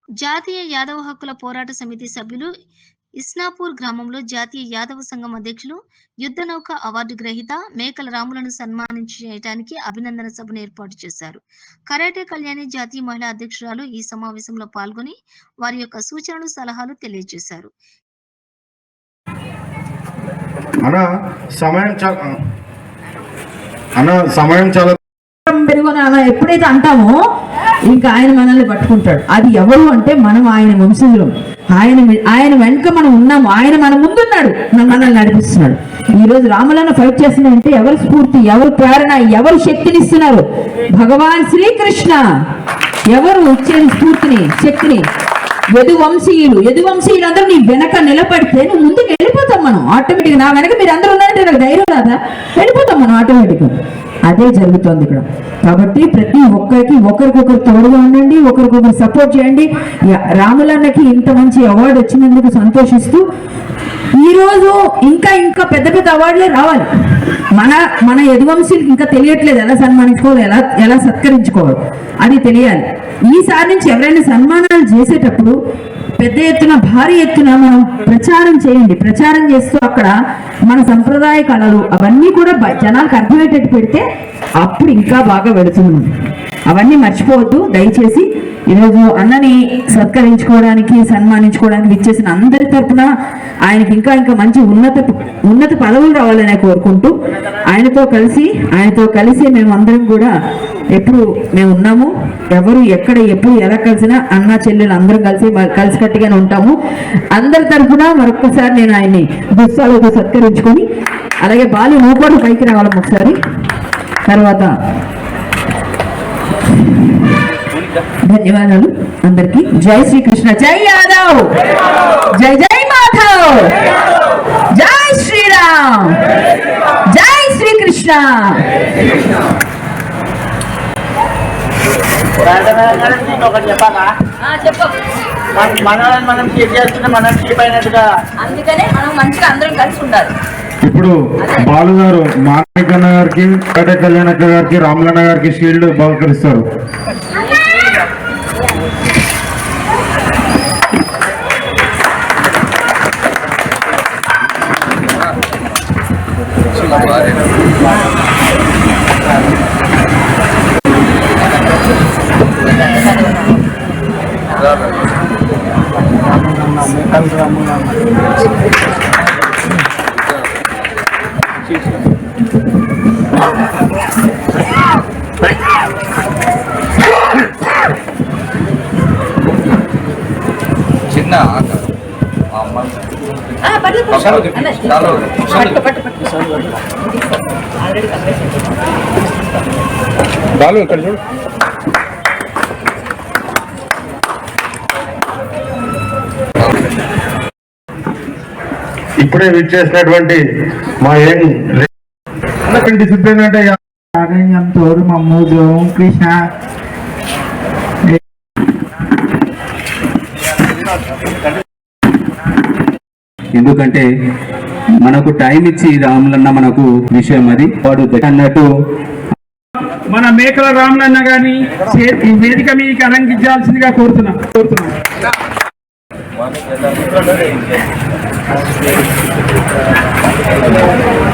జాతీయ యాదవ హక్కుల పోరాట సమితి సభ్యులు ఇస్నాపూర్ గ్రామంలో జాతీయ యాదవ సంఘం అధ్యక్షులు యుద్ధనౌక అవార్డు గ్రహీత మేకల రాములను సన్మానించడానికి అభినందన సభను ఏర్పాటు చేశారు. కరాటే కళ్యాణి జాతీయ మహిళా అధ్యక్షురాలు ఈ సమావేశంలో పాల్గొని వారి యొక్క సూచనలు సలహాలు తెలియజేశారు. ఎప్పుడైతే అంటామో ఇంకా ఆయన మనల్ని పట్టుకుంటాడు. అది ఎవరు అంటే మనం ఆయన వంశజులం. ఆయన వెనుక మనం ఉన్నాము. ఆయన మన ముందున్నాడు, మనల్ని నడిపిస్తున్నాడు. ఈ రోజు రాములను ఫైట్ చేస్తున్నాడంటే ఎవరు స్ఫూర్తి, ఎవరు ప్రేరణ, ఎవరు శక్తినిస్తున్నారు? భగవాన్ శ్రీకృష్ణ. ఎవరు ఇచ్చేది స్ఫూర్తిని, శక్తిని? యదువంశీయులు అందరూ నీ వెనక నిలబడితే నువ్వు ముందుకు వెళ్ళిపోతాం. మనం ఆటోమేటిక్ నా వెనక మీరు అందరూ ఉన్నారంటే నాకు ధైర్యం రాదా? వెళ్ళిపోతాం మనం ఆటోమేటిక్గా. అదే జరుగుతోంది ఇక్కడ. కాబట్టి ప్రతి ఒక్కరికి ఒకరికొకరు తోడుగా ఉండండి, ఒకరికొకరు సపోర్ట్ చేయండి. రాములన్నకి ఇంత మంచి అవార్డు వచ్చినందుకు సంతోషిస్తూ ఈరోజు ఇంకా పెద్ద పెద్ద అవార్డులే రావాలి. మన యదువంశీలకు ఇంకా తెలియట్లేదు ఎలా సన్మానించుకోవాలి, ఎలా సత్కరించుకోవాలి, అది తెలియాలి. ఈసారి నుంచి ఎవరైనా సన్మానాలు చేసేటప్పుడు పెద్ద ఎత్తున, భారీ ఎత్తున మనం ప్రచారం చేయండి. ప్రచారం చేస్తూ అక్కడ మన సంప్రదాయ కళలు అవన్నీ కూడా జనాలకు అర్థమయ్యేటట్టు పెడితే అప్పుడు ఇంకా బాగా వెళుతుంది. అవన్నీ మర్చిపోవద్దు దయచేసి. ఈరోజు అన్నని సత్కరించుకోవడానికి, సన్మానించుకోవడానికి ఇచ్చేసిన అందరి తరఫున ఆయనకి ఇంకా మంచి ఉన్నత పదవులు రావాలని కోరుకుంటూ ఆయనతో కలిసి మేము అందరం కూడా ఎప్పుడు మేము ఉన్నాము. ఎవరు ఎక్కడ ఎప్పుడు ఎలా కలిసినా అన్న చెల్లెలు అందరం కలిసికట్టుగానే ఉంటాము. అందరి తరఫున మరొక్కసారి నేను ఆయన్ని దుస్తాలతో సత్కరించుకొని, అలాగే బాలు నువ్వు కూడా పైకి రావాలమ్మ ఒకసారి. తర్వాత ధన్యవాదాలు అందరికి. జై శ్రీకృష్ణ, జై యాదవ్, జై జై మాధవ్, జై శ్రీరామ్, జై శ్రీకృష్ణ. అందుకనే మనం మంచిగా అందరం కలిసి ఉండాలి. ఇప్పుడు బాలు గారు మాణికన్న గారికి, కరాటే కళ్యాణక్క గారికి, రాములన్న గారికి షీల్డ్ బహుకరిస్తారు. చిన్న బాలు ఇక్కడ చూడు. ఇప్పుడే విచ్చేసినటువంటి మా డిసిప్లిన్ అంటే తోడు మమ్మూజు కృష్ణ. ఎందుకంటే మనకు టైం ఇచ్చి రాములన్న మనకు విషయం అది వాడు అన్నట్టు మన మేకల రాములన్న గాని వేదిక మీకు అలంకించాల్సిందిగా కోరుతున్నాం.